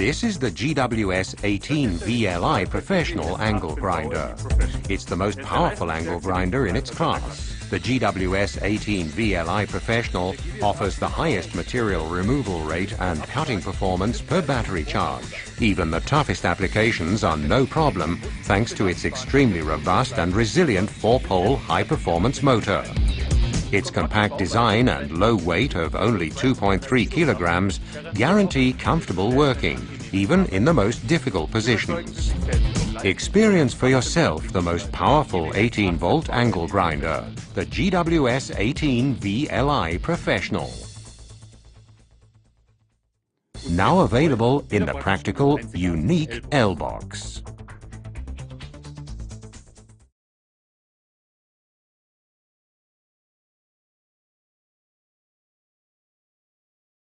This is the GWS 18 VLI Professional Angle Grinder. It's the most powerful angle grinder in its class. The GWS 18 VLI Professional offers the highest material removal rate and cutting performance per battery charge. Even the toughest applications are no problem thanks to its extremely robust and resilient 4-pole high-performance motor. Its compact design and low weight of only 2.3 kilograms guarantee comfortable working, even in the most difficult positions. Experience for yourself the most powerful 18-volt angle grinder, the GWS 18 VLI Professional. Now available in the practical, unique L-Box.